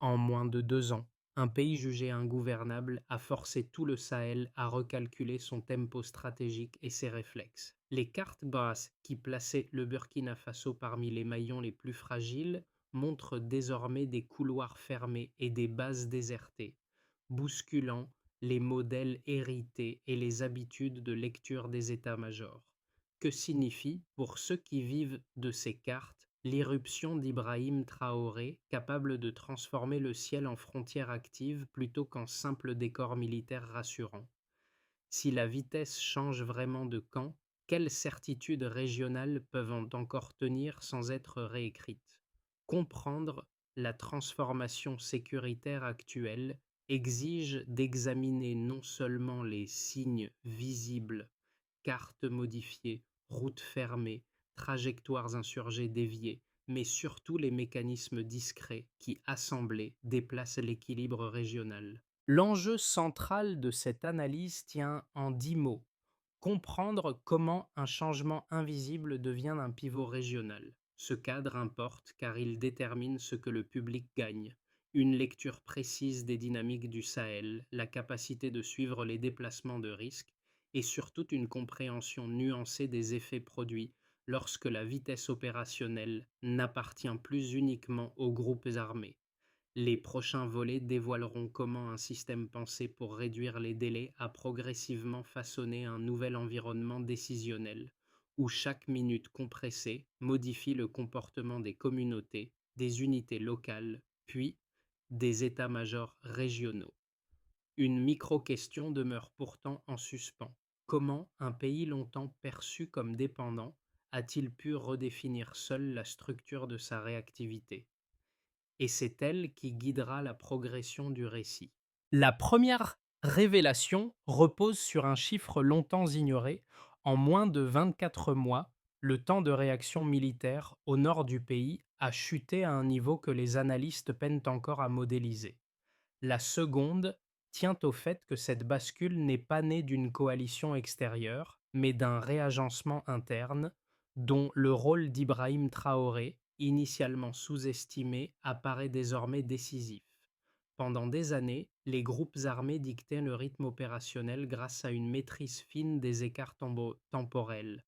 En moins de 2 ans, un pays jugé ingouvernable a forcé tout le Sahel à recalculer son tempo stratégique et ses réflexes. Les cartes basses qui plaçaient le Burkina Faso parmi les maillons les plus fragiles montrent désormais des couloirs fermés et des bases désertées, bousculant les modèles hérités et les habitudes de lecture des états-majors. Que signifie, pour ceux qui vivent de ces cartes, l'irruption d'Ibrahim Traoré, capable de transformer le ciel en frontière active plutôt qu'en simple décor militaire rassurant? Si la vitesse change vraiment de camp, quelles certitudes régionales peuvent encore tenir sans être réécrites? Comprendre la transformation sécuritaire actuelle exige d'examiner non seulement les signes visibles, cartes modifiées, routes fermées, trajectoires insurgées déviées, mais surtout les mécanismes discrets qui, assemblés, déplacent l'équilibre régional. L'enjeu central de cette analyse tient en 10 mots: comprendre comment un changement invisible devient un pivot régional. Ce cadre importe car il détermine ce que le public gagne. Une lecture précise des dynamiques du Sahel, la capacité de suivre les déplacements de risque et surtout une compréhension nuancée des effets produits lorsque la vitesse opérationnelle n'appartient plus uniquement aux groupes armés. Les prochains volets dévoileront comment un système pensé pour réduire les délais a progressivement façonné un nouvel environnement décisionnel, où chaque minute compressée modifie le comportement des communautés, des unités locales, puis des états-majors régionaux. Une micro-question demeure pourtant en suspens. Comment un pays longtemps perçu comme dépendant a-t-il pu redéfinir seul la structure de sa réactivité? Et c'est elle qui guidera la progression du récit. La première révélation repose sur un chiffre longtemps ignoré. En moins de 24 mois, le temps de réaction militaire au nord du pays a chuté à un niveau que les analystes peinent encore à modéliser. La seconde tient au fait que cette bascule n'est pas née d'une coalition extérieure, mais d'un réagencement interne, dont le rôle d'Ibrahim Traoré, initialement sous-estimé, apparaît désormais décisif. Pendant des années, les groupes armés dictaient le rythme opérationnel grâce à une maîtrise fine des écarts temporels.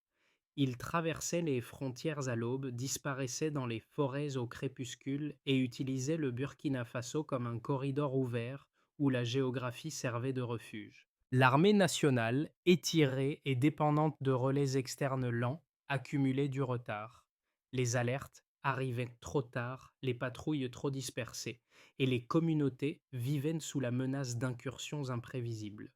Ils traversaient les frontières à l'aube, disparaissaient dans les forêts au crépuscule et utilisaient le Burkina Faso comme un corridor ouvert où la géographie servait de refuge. L'armée nationale, étirée et dépendante de relais externes lents, accumulait du retard. Les alertes arrivaient trop tard, les patrouilles trop dispersées, et les communautés vivaient sous la menace d'incursions imprévisibles.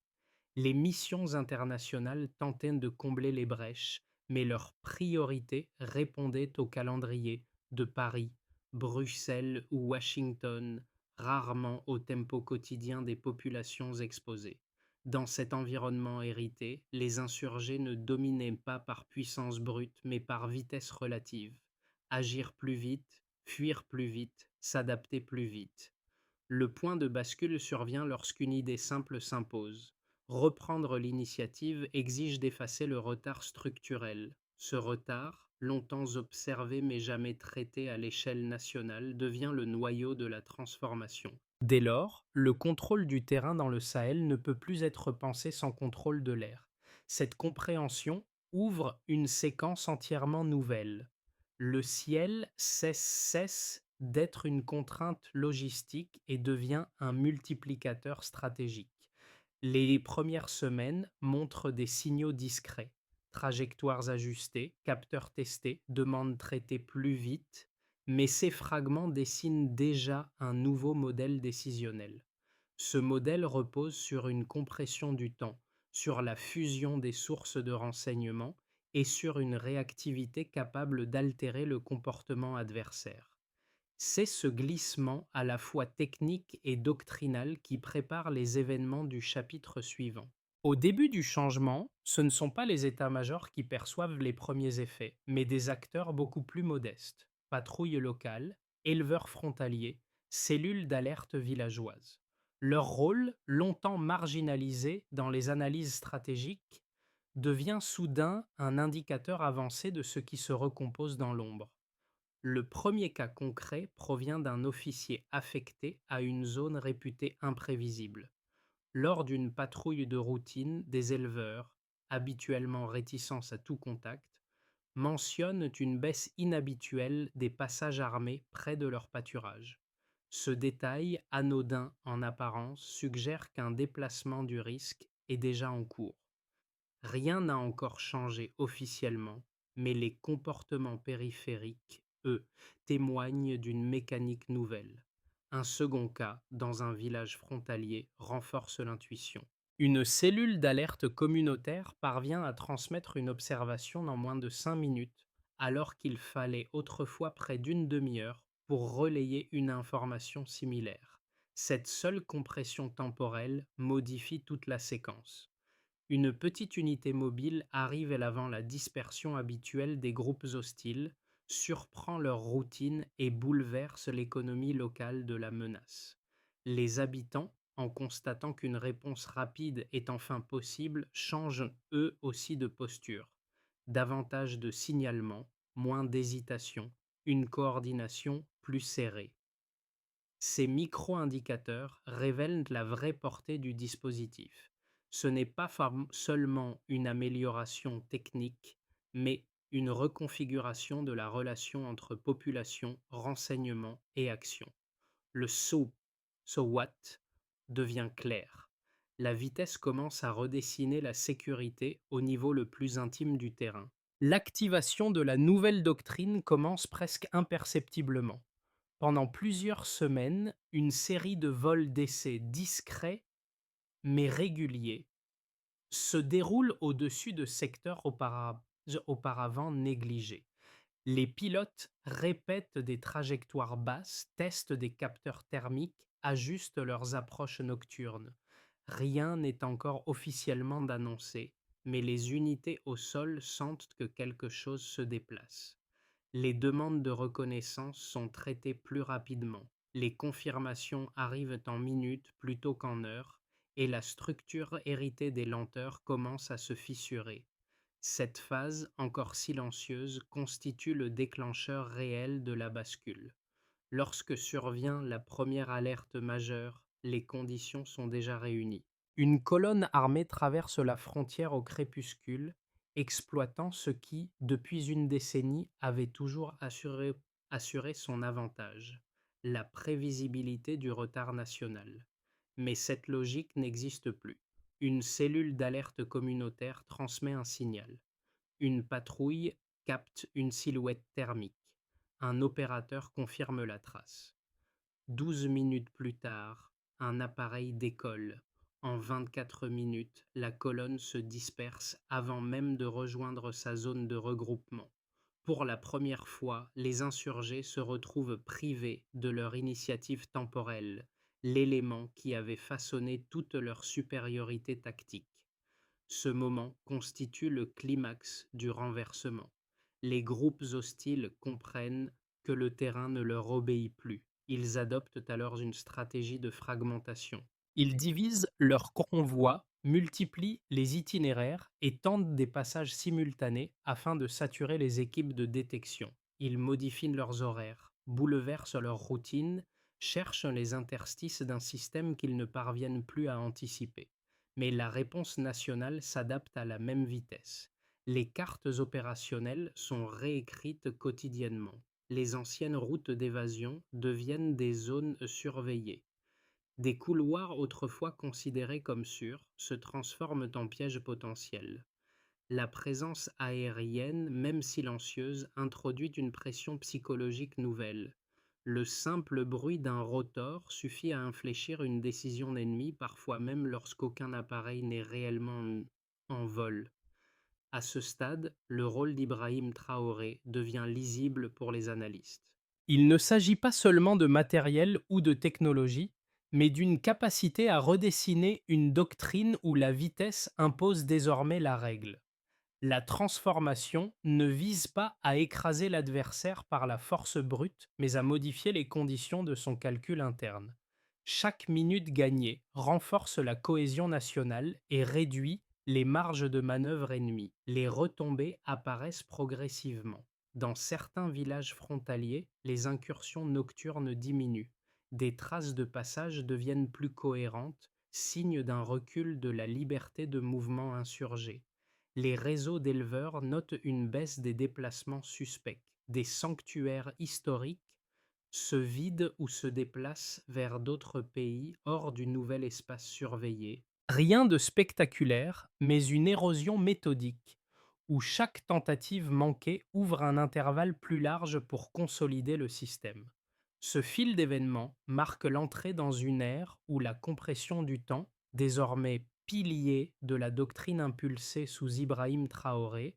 Les missions internationales tentaient de combler les brèches, mais leurs priorités répondaient au calendrier de Paris, Bruxelles ou Washington, rarement au tempo quotidien des populations exposées. Dans cet environnement hérité, les insurgés ne dominaient pas par puissance brute, mais par vitesse relative. Agir plus vite, fuir plus vite, s'adapter plus vite. Le point de bascule survient lorsqu'une idée simple s'impose. Reprendre l'initiative exige d'effacer le retard structurel. Ce retard, longtemps observé mais jamais traité à l'échelle nationale, devient le noyau de la transformation. Dès lors, le contrôle du terrain dans le Sahel ne peut plus être pensé sans contrôle de l'air. Cette compréhension ouvre une séquence entièrement nouvelle. Le ciel cesse d'être une contrainte logistique et devient un multiplicateur stratégique. Les premières semaines montrent des signaux discrets, trajectoires ajustées, capteurs testés, demandes traitées plus vite, mais ces fragments dessinent déjà un nouveau modèle décisionnel. Ce modèle repose sur une compression du temps, sur la fusion des sources de renseignement et sur une réactivité capable d'altérer le comportement adversaire. C'est ce glissement à la fois technique et doctrinal qui prépare les événements du chapitre suivant. Au début du changement, ce ne sont pas les états-majors qui perçoivent les premiers effets, mais des acteurs beaucoup plus modestes: patrouilles locales, éleveurs frontaliers, cellules d'alerte villageoises. Leur rôle, longtemps marginalisé dans les analyses stratégiques, devient soudain un indicateur avancé de ce qui se recompose dans l'ombre. Le premier cas concret provient d'un officier affecté à une zone réputée imprévisible. Lors d'une patrouille de routine, des éleveurs, habituellement réticents à tout contact, mentionnent une baisse inhabituelle des passages armés près de leur pâturage. Ce détail, anodin en apparence, suggère qu'un déplacement du risque est déjà en cours. Rien n'a encore changé officiellement, mais les comportements périphériques, eux, témoignent d'une mécanique nouvelle. Un second cas, dans un village frontalier, renforce l'intuition. Une cellule d'alerte communautaire parvient à transmettre une observation en moins de 5 minutes, alors qu'il fallait autrefois près d'une demi-heure pour relayer une information similaire. Cette seule compression temporelle modifie toute la séquence. Une petite unité mobile arrive avant la dispersion habituelle des groupes hostiles, surprend leur routine et bouleverse l'économie locale de la menace. Les habitants, en constatant qu'une réponse rapide est enfin possible, changent eux aussi de posture. Davantage de signalement, moins d'hésitation, une coordination plus serrée. Ces micro-indicateurs révèlent la vraie portée du dispositif. Ce n'est pas seulement une amélioration technique, mais une reconfiguration de la relation entre population, renseignement et action. Le so what devient clair. La vitesse commence à redessiner la sécurité au niveau le plus intime du terrain. L'activation de la nouvelle doctrine commence presque imperceptiblement. Pendant plusieurs semaines, une série de vols d'essai discrets mais réguliers se déroule au-dessus de secteurs auparavant négligés. Les pilotes répètent des trajectoires basses, testent des capteurs thermiques, ajustent leurs approches nocturnes. Rien n'est encore officiellement d'annoncé, mais les unités au sol sentent que quelque chose se déplace. Les demandes de reconnaissance sont traitées plus rapidement, les confirmations arrivent en minutes plutôt qu'en heures, et la structure héritée des lenteurs commence à se fissurer. Cette phase, encore silencieuse, constitue le déclencheur réel de la bascule. Lorsque survient la première alerte majeure, les conditions sont déjà réunies. Une colonne armée traverse la frontière au crépuscule, exploitant ce qui, depuis une décennie, avait toujours assuré son avantage, la prévisibilité du retard national. Mais cette logique n'existe plus. Une cellule d'alerte communautaire transmet un signal. Une patrouille capte une silhouette thermique. Un opérateur confirme la trace. 12 minutes plus tard, un appareil décolle. En 24 minutes, la colonne se disperse avant même de rejoindre sa zone de regroupement. Pour la première fois, les insurgés se retrouvent privés de leur initiative temporelle, l'élément qui avait façonné toute leur supériorité tactique. Ce moment constitue le climax du renversement. Les groupes hostiles comprennent que le terrain ne leur obéit plus. Ils adoptent alors une stratégie de fragmentation. Ils divisent leurs convois, multiplient les itinéraires et tentent des passages simultanés afin de saturer les équipes de détection. Ils modifient leurs horaires, bouleversent leur routine, cherchent les interstices d'un système qu'ils ne parviennent plus à anticiper. Mais la réponse nationale s'adapte à la même vitesse. Les cartes opérationnelles sont réécrites quotidiennement. Les anciennes routes d'évasion deviennent des zones surveillées. Des couloirs autrefois considérés comme sûrs se transforment en pièges potentiels. La présence aérienne, même silencieuse, introduit une pression psychologique nouvelle. Le simple bruit d'un rotor suffit à infléchir une décision ennemie, parfois même lorsqu'aucun appareil n'est réellement en vol. À ce stade, le rôle d'Ibrahim Traoré devient lisible pour les analystes. Il ne s'agit pas seulement de matériel ou de technologie, mais d'une capacité à redessiner une doctrine où la vitesse impose désormais la règle. La transformation ne vise pas à écraser l'adversaire par la force brute, mais à modifier les conditions de son calcul interne. Chaque minute gagnée renforce la cohésion nationale et réduit les marges de manœuvre ennemies. Les retombées apparaissent progressivement. Dans certains villages frontaliers, les incursions nocturnes diminuent. Des traces de passage deviennent plus cohérentes, signe d'un recul de la liberté de mouvement insurgé. Les réseaux d'éleveurs notent une baisse des déplacements suspects. Des sanctuaires historiques se vident ou se déplacent vers d'autres pays hors du nouvel espace surveillé. Rien de spectaculaire, mais une érosion méthodique, où chaque tentative manquée ouvre un intervalle plus large pour consolider le système. Ce fil d'événements marque l'entrée dans une ère où la compression du temps, désormais pilier de la doctrine impulsée sous Ibrahim Traoré,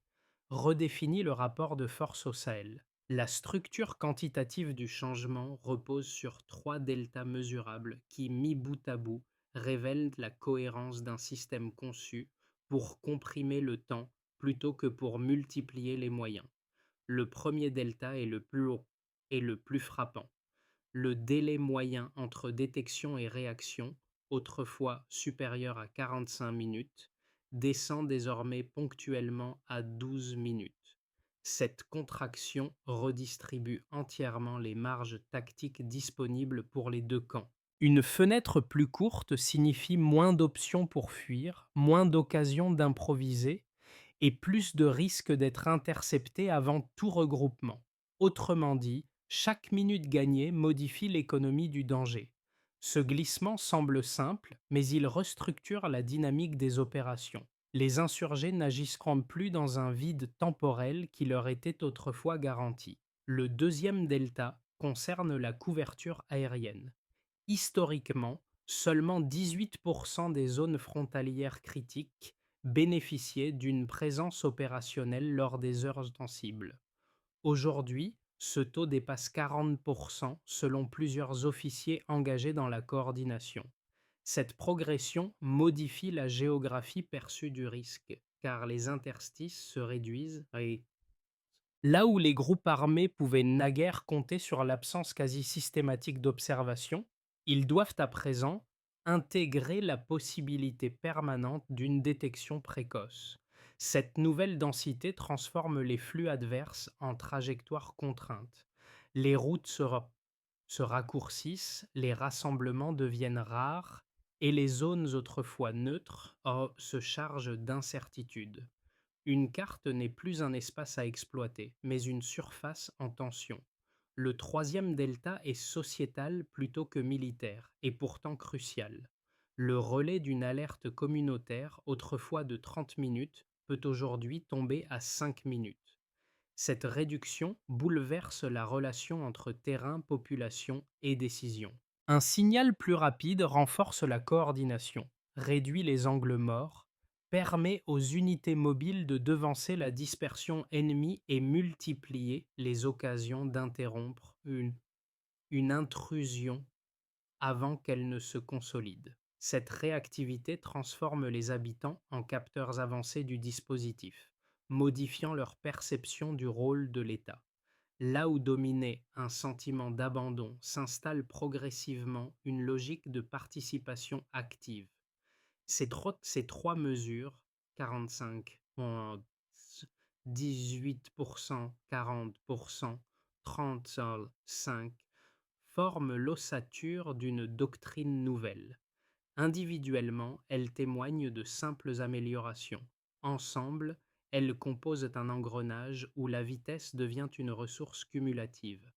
redéfinit le rapport de force au Sahel. La structure quantitative du changement repose sur trois deltas mesurables qui, mis bout à bout, révèlent la cohérence d'un système conçu pour comprimer le temps plutôt que pour multiplier les moyens. Le premier delta est le plus haut et le plus frappant. Le délai moyen entre détection et réaction, autrefois supérieur à 45 minutes, descend désormais ponctuellement à 12 minutes. Cette contraction redistribue entièrement les marges tactiques disponibles pour les deux camps. Une fenêtre plus courte signifie moins d'options pour fuir, moins d'occasions d'improviser et plus de risques d'être intercepté avant tout regroupement. Autrement dit, chaque minute gagnée modifie l'économie du danger. Ce glissement semble simple, mais il restructure la dynamique des opérations. Les insurgés n'agiront plus dans un vide temporel qui leur était autrefois garanti. Le deuxième delta concerne la couverture aérienne. Historiquement, seulement 18% des zones frontalières critiques bénéficiaient d'une présence opérationnelle lors des heures sensibles. Aujourd'hui, ce taux dépasse 40% selon plusieurs officiers engagés dans la coordination. Cette progression modifie la géographie perçue du risque, car les interstices se réduisent et là où les groupes armés pouvaient naguère compter sur l'absence quasi systématique d'observation, ils doivent à présent intégrer la possibilité permanente d'une détection précoce. Cette nouvelle densité transforme les flux adverses en trajectoires contraintes. Les routes se raccourcissent, les rassemblements deviennent rares et les zones autrefois neutres se chargent d'incertitudes. Une carte n'est plus un espace à exploiter, mais une surface en tension. Le troisième delta est sociétal plutôt que militaire, et pourtant crucial. Le relais d'une alerte communautaire, autrefois de 30 minutes, peut aujourd'hui tomber à 5 minutes. Cette réduction bouleverse la relation entre terrain, population et décision. Un signal plus rapide renforce la coordination, réduit les angles morts, permet aux unités mobiles de devancer la dispersion ennemie et multiplier les occasions d'interrompre une intrusion avant qu'elle ne se consolide. Cette réactivité transforme les habitants en capteurs avancés du dispositif, modifiant leur perception du rôle de l'État. Là où dominait un sentiment d'abandon, s'installe progressivement une logique de participation active. Ces trois mesures, 45, 18%, 40%, 35, forment l'ossature d'une doctrine nouvelle. Individuellement, elles témoignent de simples améliorations. Ensemble, elles composent un engrenage où la vitesse devient une ressource cumulative.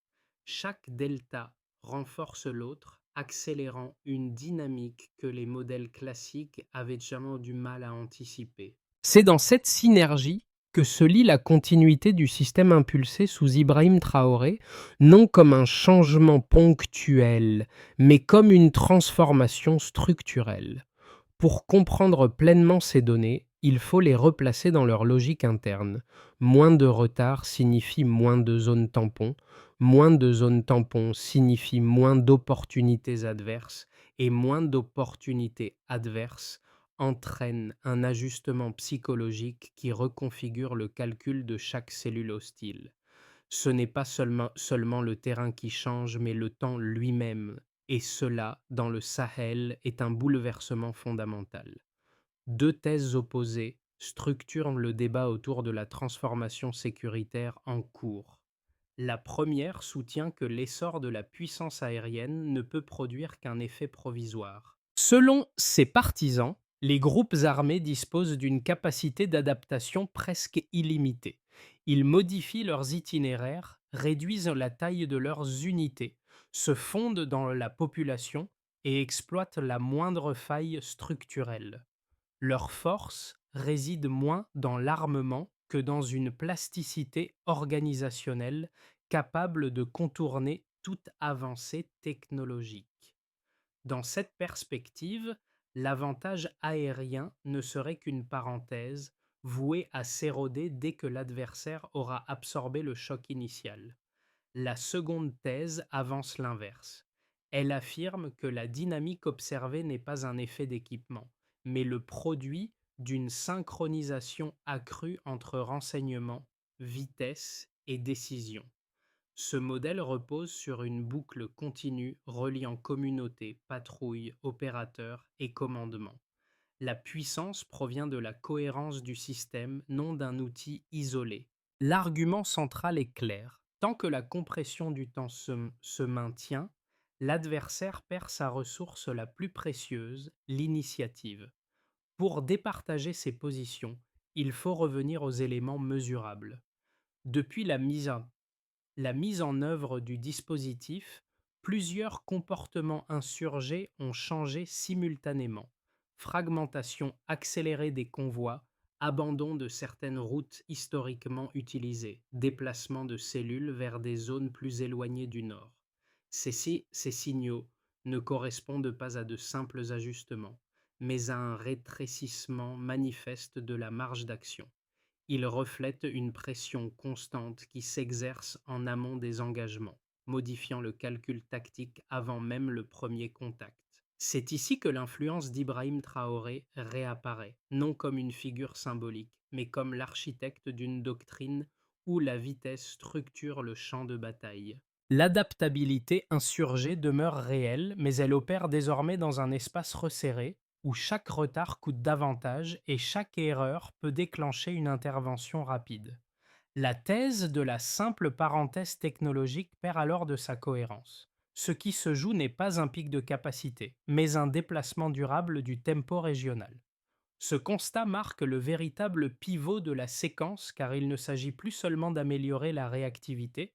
Chaque delta renforce l'autre, accélérant une dynamique que les modèles classiques avaient jamais du mal à anticiper. C'est dans cette synergie que se lie la continuité du système impulsé sous Ibrahim Traoré, non comme un changement ponctuel, mais comme une transformation structurelle. Pour comprendre pleinement ces données, il faut les replacer dans leur logique interne. Moins de retard signifie moins de zones tampons, moins de zones tampons signifie moins d'opportunités adverses, et moins d'opportunités adverses entraînent un ajustement psychologique qui reconfigure le calcul de chaque cellule hostile. Ce n'est pas seulement le terrain qui change, mais le temps lui-même, et cela, dans le Sahel, est un bouleversement fondamental. Deux thèses opposées structurent le débat autour de la transformation sécuritaire en cours. La première soutient que l'essor de la puissance aérienne ne peut produire qu'un effet provisoire. Selon ses partisans, les groupes armés disposent d'une capacité d'adaptation presque illimitée. Ils modifient leurs itinéraires, réduisent la taille de leurs unités, se fondent dans la population et exploitent la moindre faille structurelle. Leur force réside moins dans l'armement que dans une plasticité organisationnelle capable de contourner toute avancée technologique. Dans cette perspective, l'avantage aérien ne serait qu'une parenthèse vouée à s'éroder dès que l'adversaire aura absorbé le choc initial. La seconde thèse avance l'inverse. Elle affirme que la dynamique observée n'est pas un effet d'équipement, mais le produit d'une synchronisation accrue entre renseignement, vitesse et décision. Ce modèle repose sur une boucle continue reliant communauté, patrouille, opérateur et commandement. La puissance provient de la cohérence du système, non d'un outil isolé. L'argument central est clair. Tant que la compression du temps se maintient, l'adversaire perd sa ressource la plus précieuse, l'initiative. Pour départager ses positions, il faut revenir aux éléments mesurables. Depuis la mise en œuvre du dispositif, plusieurs comportements insurgés ont changé simultanément. Fragmentation accélérée des convois, abandon de certaines routes historiquement utilisées, déplacement de cellules vers des zones plus éloignées du nord. Ces signaux ne correspondent pas à de simples ajustements, mais à un rétrécissement manifeste de la marge d'action. Il reflète une pression constante qui s'exerce en amont des engagements, modifiant le calcul tactique avant même le premier contact. C'est ici que l'influence d'Ibrahim Traoré réapparaît, non comme une figure symbolique, mais comme l'architecte d'une doctrine où la vitesse structure le champ de bataille. L'adaptabilité insurgée demeure réelle, mais elle opère désormais dans un espace resserré, où chaque retard coûte davantage et chaque erreur peut déclencher une intervention rapide. La thèse de la simple parenthèse technologique perd alors de sa cohérence. Ce qui se joue n'est pas un pic de capacité, mais un déplacement durable du tempo régional. Ce constat marque le véritable pivot de la séquence car il ne s'agit plus seulement d'améliorer la réactivité,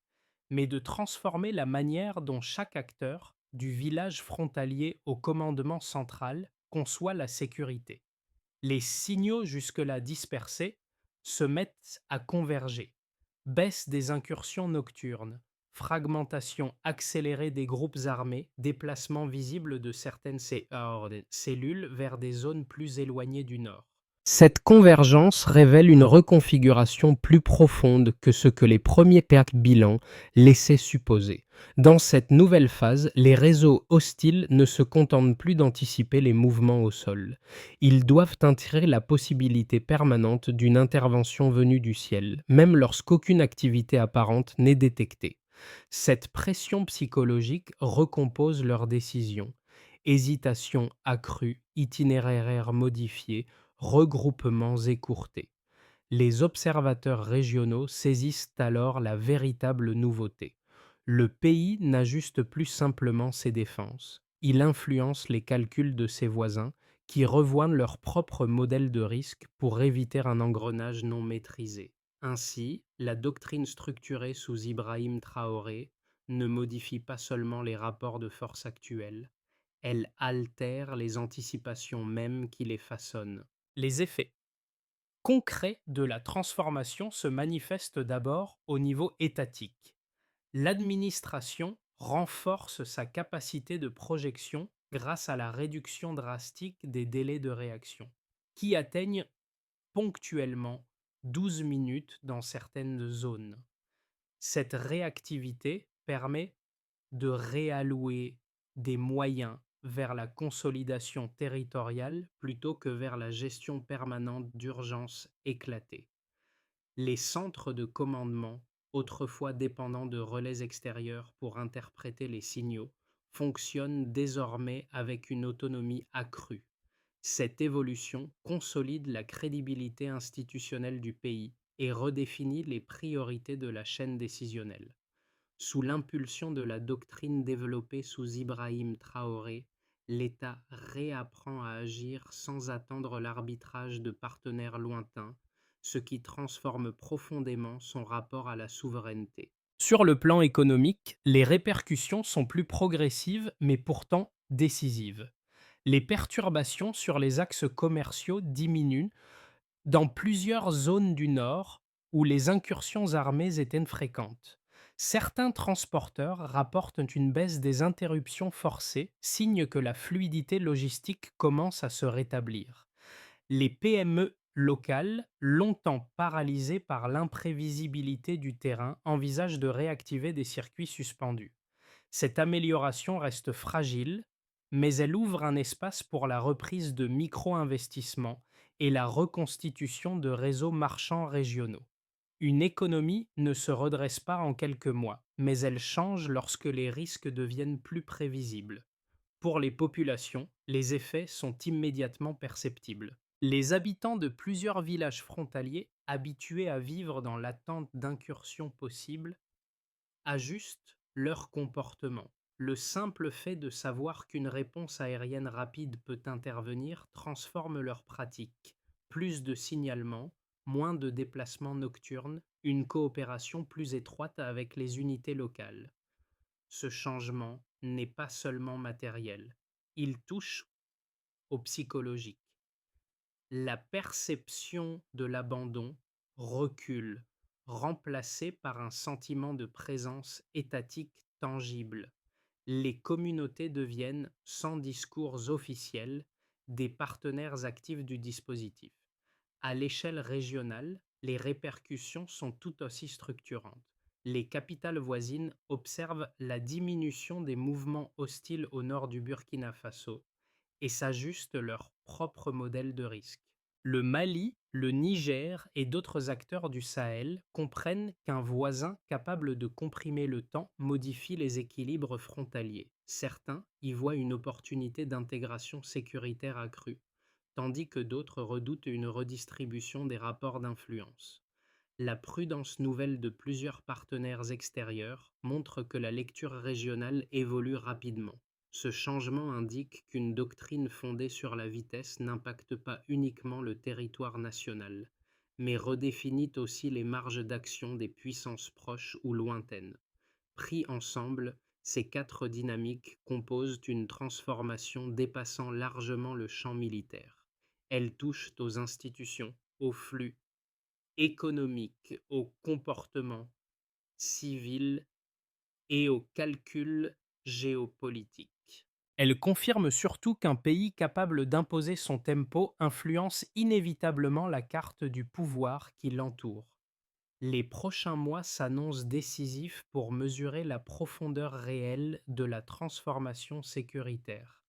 mais de transformer la manière dont chaque acteur, du village frontalier au commandement central, conçoit la sécurité. Les signaux jusque-là dispersés se mettent à converger. Baisse des incursions nocturnes, fragmentation accélérée des groupes armés, déplacement visible de certaines cellules vers des zones plus éloignées du nord. Cette convergence révèle une reconfiguration plus profonde que ce que les premiers pertes bilans laissaient supposer. Dans cette nouvelle phase, les réseaux hostiles ne se contentent plus d'anticiper les mouvements au sol. Ils doivent intégrer la possibilité permanente d'une intervention venue du ciel, même lorsqu'aucune activité apparente n'est détectée. Cette pression psychologique recompose leurs décisions. Hésitation accrue, itinéraire modifié, regroupements écourtés. Les observateurs régionaux saisissent alors la véritable nouveauté. Le pays n'ajuste plus simplement ses défenses, il influence les calculs de ses voisins qui revoient leur propre modèle de risque pour éviter un engrenage non maîtrisé. Ainsi, la doctrine structurée sous Ibrahim Traoré ne modifie pas seulement les rapports de force actuels, elle altère les anticipations mêmes qui les façonnent. Les effets concrets de la transformation se manifestent d'abord au niveau étatique. L'administration renforce sa capacité de projection grâce à la réduction drastique des délais de réaction, qui atteignent ponctuellement 12 minutes dans certaines zones. Cette réactivité permet de réallouer des moyens vers la consolidation territoriale plutôt que vers la gestion permanente d'urgences éclatées. Les centres de commandement, autrefois dépendants de relais extérieurs pour interpréter les signaux, fonctionnent désormais avec une autonomie accrue. Cette évolution consolide la crédibilité institutionnelle du pays et redéfinit les priorités de la chaîne décisionnelle. Sous l'impulsion de la doctrine développée sous Ibrahim Traoré, l'État réapprend à agir sans attendre l'arbitrage de partenaires lointains, ce qui transforme profondément son rapport à la souveraineté. Sur le plan économique, les répercussions sont plus progressives mais pourtant décisives. Les perturbations sur les axes commerciaux diminuent dans plusieurs zones du Nord où les incursions armées étaient fréquentes. Certains transporteurs rapportent une baisse des interruptions forcées, signe que la fluidité logistique commence à se rétablir. Les PME locales, longtemps paralysées par l'imprévisibilité du terrain, envisagent de réactiver des circuits suspendus. Cette amélioration reste fragile, mais elle ouvre un espace pour la reprise de micro-investissements et la reconstitution de réseaux marchands régionaux. Une économie ne se redresse pas en quelques mois, mais elle change lorsque les risques deviennent plus prévisibles. Pour les populations, les effets sont immédiatement perceptibles. Les habitants de plusieurs villages frontaliers, habitués à vivre dans l'attente d'incursions possibles, ajustent leur comportement. Le simple fait de savoir qu'une réponse aérienne rapide peut intervenir transforme leurs pratiques. Plus de signalements, moins de déplacements nocturnes, une coopération plus étroite avec les unités locales. Ce changement n'est pas seulement matériel, il touche au psychologique. La perception de l'abandon recule, remplacée par un sentiment de présence étatique tangible. Les communautés deviennent, sans discours officiels, des partenaires actifs du dispositif. À l'échelle régionale, les répercussions sont tout aussi structurantes. Les capitales voisines observent la diminution des mouvements hostiles au nord du Burkina Faso et s'ajustent leur propre modèle de risque. Le Mali, le Niger et d'autres acteurs du Sahel comprennent qu'un voisin capable de comprimer le temps modifie les équilibres frontaliers. Certains y voient une opportunité d'intégration sécuritaire accrue, tandis que d'autres redoutent une redistribution des rapports d'influence. La prudence nouvelle de plusieurs partenaires extérieurs montre que la lecture régionale évolue rapidement. Ce changement indique qu'une doctrine fondée sur la vitesse n'impacte pas uniquement le territoire national, mais redéfinit aussi les marges d'action des puissances proches ou lointaines. Pris ensemble, ces quatre dynamiques composent une transformation dépassant largement le champ militaire. Elles touchent aux institutions, aux flux économiques, aux comportements civils et aux calculs géopolitiques. Elle confirme surtout qu'un pays capable d'imposer son tempo influence inévitablement la carte du pouvoir qui l'entoure. Les prochains mois s'annoncent décisifs pour mesurer la profondeur réelle de la transformation sécuritaire.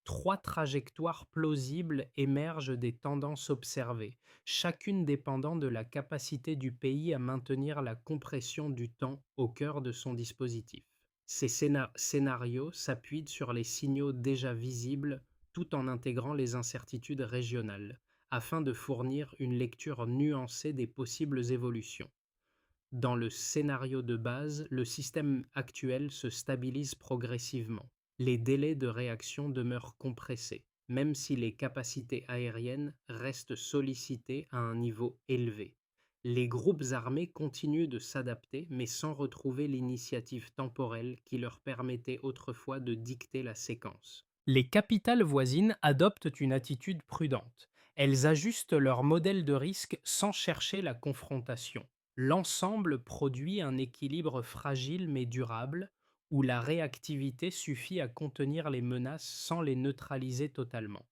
Trois trajectoires plausibles émergent des tendances observées, chacune dépendant de la capacité du pays à maintenir la compression du temps au cœur de son dispositif. Ces scénarios s'appuient sur les signaux déjà visibles tout en intégrant les incertitudes régionales, afin de fournir une lecture nuancée des possibles évolutions. Dans le scénario de base, le système actuel se stabilise progressivement. Les délais de réaction demeurent compressés, même si les capacités aériennes restent sollicitées à un niveau élevé. Les groupes armés continuent de s'adapter, mais sans retrouver l'initiative temporelle qui leur permettait autrefois de dicter la séquence. Les capitales voisines adoptent une attitude prudente. Elles ajustent leur modèle de risque sans chercher la confrontation. L'ensemble produit un équilibre fragile mais durable, où la réactivité suffit à contenir les menaces sans les neutraliser totalement.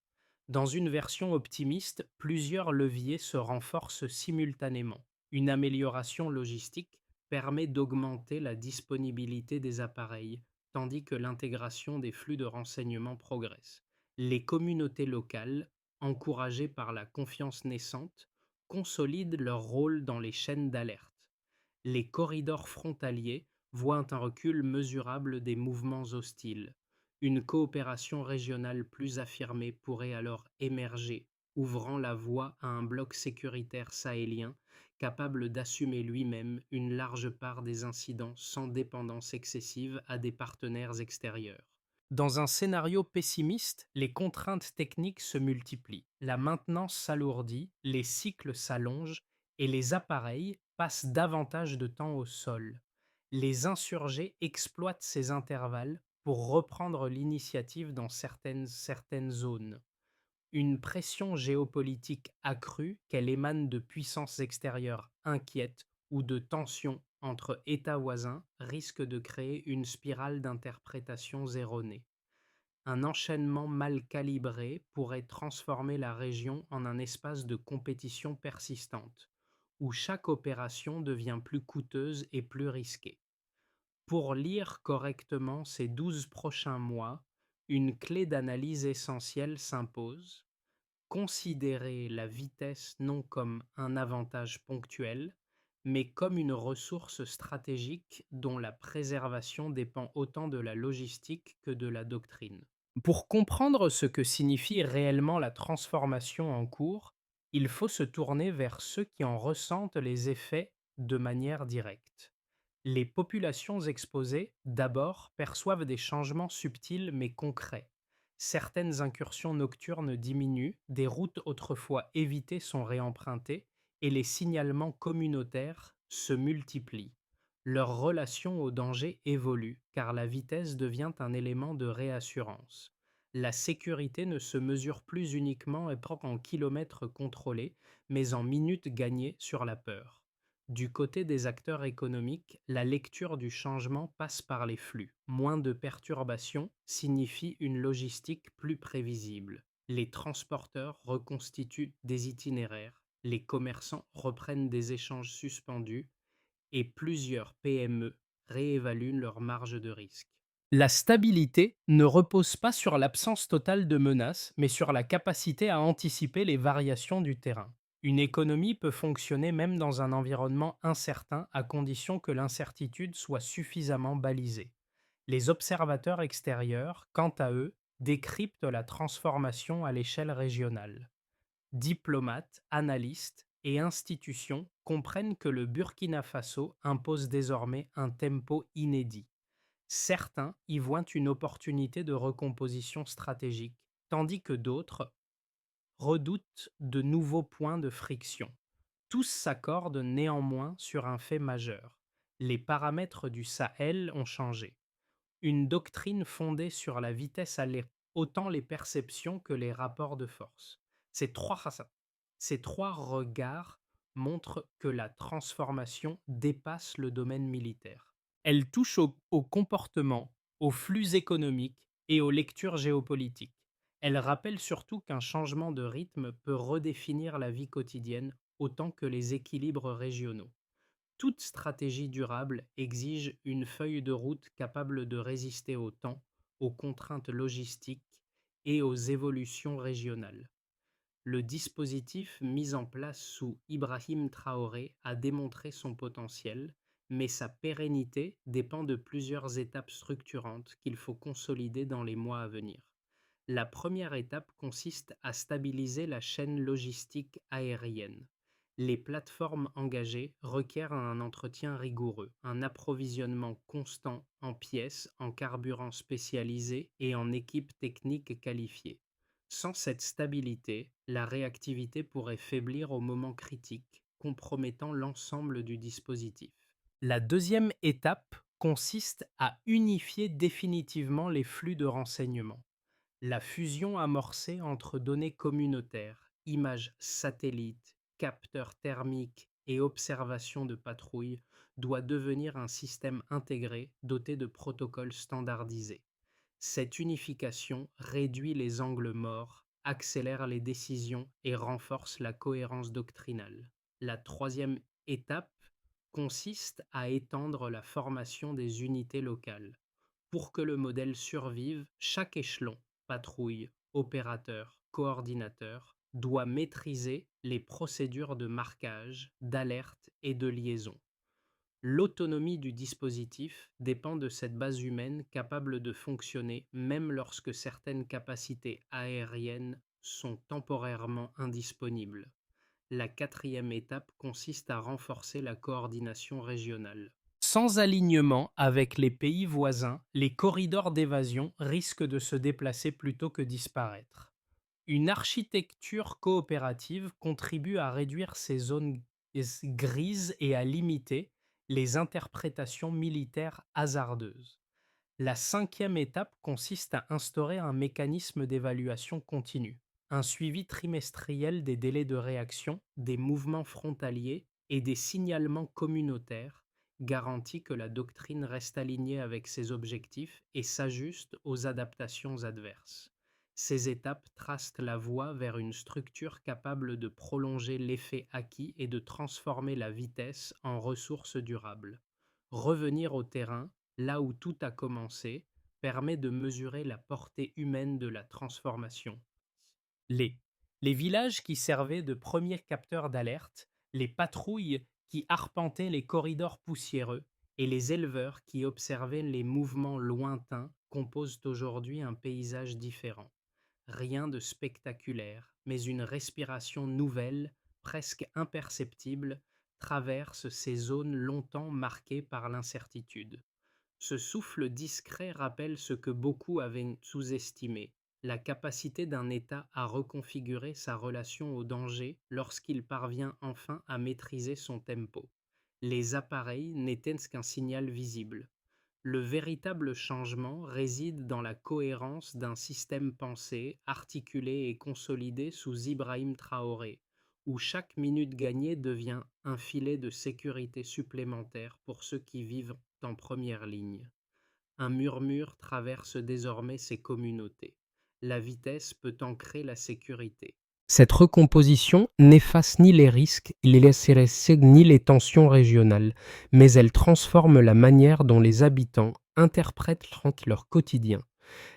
Dans une version optimiste, plusieurs leviers se renforcent simultanément. Une amélioration logistique permet d'augmenter la disponibilité des appareils, tandis que l'intégration des flux de renseignements progresse. Les communautés locales, encouragées par la confiance naissante, consolident leur rôle dans les chaînes d'alerte. Les corridors frontaliers voient un recul mesurable des mouvements hostiles. Une coopération régionale plus affirmée pourrait alors émerger, ouvrant la voie à un bloc sécuritaire sahélien capable d'assumer lui-même une large part des incidents sans dépendance excessive à des partenaires extérieurs. Dans un scénario pessimiste, les contraintes techniques se multiplient, la maintenance s'alourdit, les cycles s'allongent et les appareils passent davantage de temps au sol. Les insurgés exploitent ces intervalles pour reprendre l'initiative dans certaines zones. Une pression géopolitique accrue, qu'elle émane de puissances extérieures inquiètes ou de tensions entre États voisins, risque de créer une spirale d'interprétations erronées. Un enchaînement mal calibré pourrait transformer la région en un espace de compétition persistante, où chaque opération devient plus coûteuse et plus risquée. Pour lire correctement ces 12 prochains mois, une clé d'analyse essentielle s'impose: considérer la vitesse non comme un avantage ponctuel, mais comme une ressource stratégique dont la préservation dépend autant de la logistique que de la doctrine. Pour comprendre ce que signifie réellement la transformation en cours, il faut se tourner vers ceux qui en ressentent les effets de manière directe. Les populations exposées, d'abord, perçoivent des changements subtils mais concrets. Certaines incursions nocturnes diminuent, des routes autrefois évitées sont réempruntées et les signalements communautaires se multiplient. Leur relation au danger évolue car la vitesse devient un élément de réassurance. La sécurité ne se mesure plus uniquement en kilomètres contrôlés, mais en minutes gagnées sur la peur. Du côté des acteurs économiques, la lecture du changement passe par les flux. Moins de perturbations signifie une logistique plus prévisible. Les transporteurs reconstituent des itinéraires, les commerçants reprennent des échanges suspendus et plusieurs PME réévaluent leurs marges de risque. La stabilité ne repose pas sur l'absence totale de menaces, mais sur la capacité à anticiper les variations du terrain. Une économie peut fonctionner même dans un environnement incertain à condition que l'incertitude soit suffisamment balisée. Les observateurs extérieurs, quant à eux, décryptent la transformation à l'échelle régionale. Diplomates, analystes et institutions comprennent que le Burkina Faso impose désormais un tempo inédit. Certains y voient une opportunité de recomposition stratégique, tandis que d'autres redoutent de nouveaux points de friction. Tous s'accordent néanmoins sur un fait majeur: les paramètres du Sahel ont changé. Une doctrine fondée sur la vitesse alerte autant les perceptions que les rapports de force. Ces trois, ces trois regards montrent que la transformation dépasse le domaine militaire. Elle touche au comportement, aux flux économiques et aux lectures géopolitiques. Elle rappelle surtout qu'un changement de rythme peut redéfinir la vie quotidienne autant que les équilibres régionaux. Toute stratégie durable exige une feuille de route capable de résister au temps, aux contraintes logistiques et aux évolutions régionales. Le dispositif mis en place sous Ibrahim Traoré a démontré son potentiel, mais sa pérennité dépend de plusieurs étapes structurantes qu'il faut consolider dans les mois à venir. La première étape consiste à stabiliser la chaîne logistique aérienne. Les plateformes engagées requièrent un entretien rigoureux, un approvisionnement constant en pièces, en carburant spécialisé et en équipes techniques qualifiées. Sans cette stabilité, la réactivité pourrait faiblir au moment critique, compromettant l'ensemble du dispositif. La deuxième étape consiste à unifier définitivement les flux de renseignements. La fusion amorcée entre données communautaires, images satellites, capteurs thermiques et observations de patrouilles doit devenir un système intégré doté de protocoles standardisés. Cette unification réduit les angles morts, accélère les décisions et renforce la cohérence doctrinale. La troisième étape consiste à étendre la formation des unités locales. Pour que le modèle survive, chaque échelon, patrouille, opérateur, coordinateur, doit maîtriser les procédures de marquage, d'alerte et de liaison. L'autonomie du dispositif dépend de cette base humaine capable de fonctionner même lorsque certaines capacités aériennes sont temporairement indisponibles. La quatrième étape consiste à renforcer la coordination régionale. Sans alignement avec les pays voisins, les corridors d'évasion risquent de se déplacer plutôt que disparaître. Une architecture coopérative contribue à réduire ces zones grises et à limiter les interprétations militaires hasardeuses. La cinquième étape consiste à instaurer un mécanisme d'évaluation continue, un suivi trimestriel des délais de réaction, des mouvements frontaliers et des signalements communautaires garantit que la doctrine reste alignée avec ses objectifs et s'ajuste aux adaptations adverses. Ces étapes tracent la voie vers une structure capable de prolonger l'effet acquis et de transformer la vitesse en ressource durable. Revenir au terrain, là où tout a commencé, permet de mesurer la portée humaine de la transformation. Les, les villages qui servaient de premiers capteurs d'alerte, les patrouilles qui arpentaient les corridors poussiéreux et les éleveurs qui observaient les mouvements lointains composent aujourd'hui un paysage différent. Rien de spectaculaire, mais une respiration nouvelle, presque imperceptible, traverse ces zones longtemps marquées par l'incertitude. Ce souffle discret rappelle ce que beaucoup avaient sous-estimé, la capacité d'un État à reconfigurer sa relation au danger lorsqu'il parvient enfin à maîtriser son tempo. Les appareils n'étaient qu'un signal visible. Le véritable changement réside dans la cohérence d'un système pensé, articulé et consolidé sous Ibrahim Traoré, où chaque minute gagnée devient un filet de sécurité supplémentaire pour ceux qui vivent en première ligne. Un murmure traverse désormais ces communautés. La vitesse peut ancrer la sécurité. Cette recomposition n'efface ni les risques, ni les tensions régionales, mais elle transforme la manière dont les habitants interprètent leur quotidien.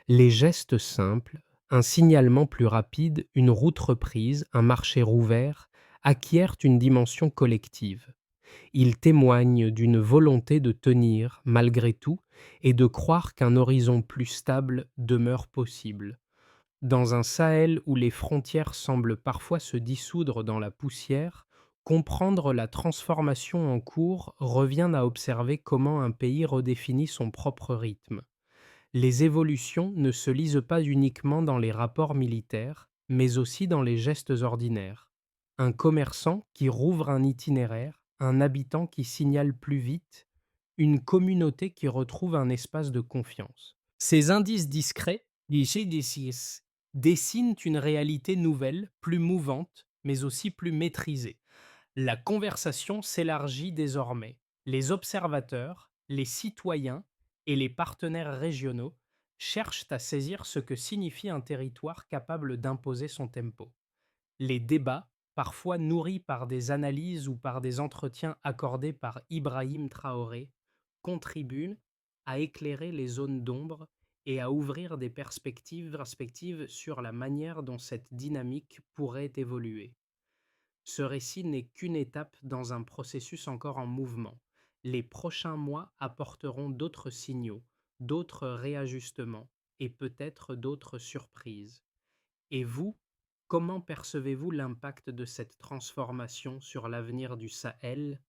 Les gestes simples, un signalement plus rapide, une route reprise, un marché rouvert, acquièrent une dimension collective. Ils témoignent d'une volonté de tenir, malgré tout, et de croire qu'un horizon plus stable demeure possible. Dans un Sahel où les frontières semblent parfois se dissoudre dans la poussière, comprendre la transformation en cours revient à observer comment un pays redéfinit son propre rythme. Les évolutions ne se lisent pas uniquement dans les rapports militaires, mais aussi dans les gestes ordinaires. Un commerçant qui rouvre un itinéraire, un habitant qui signale plus vite, une communauté qui retrouve un espace de confiance. Ces indices discrets, dessinent une réalité nouvelle, plus mouvante, mais aussi plus maîtrisée. La conversation s'élargit désormais. Les observateurs, les citoyens et les partenaires régionaux cherchent à saisir ce que signifie un territoire capable d'imposer son tempo. Les débats, parfois nourris par des analyses ou par des entretiens accordés par Ibrahim Traoré, contribuent à éclairer les zones d'ombre et à ouvrir des perspectives sur la manière dont cette dynamique pourrait évoluer. Ce récit n'est qu'une étape dans un processus encore en mouvement. Les prochains mois apporteront d'autres signaux, d'autres réajustements et peut-être d'autres surprises. Et vous, comment percevez-vous l'impact de cette transformation sur l'avenir du Sahel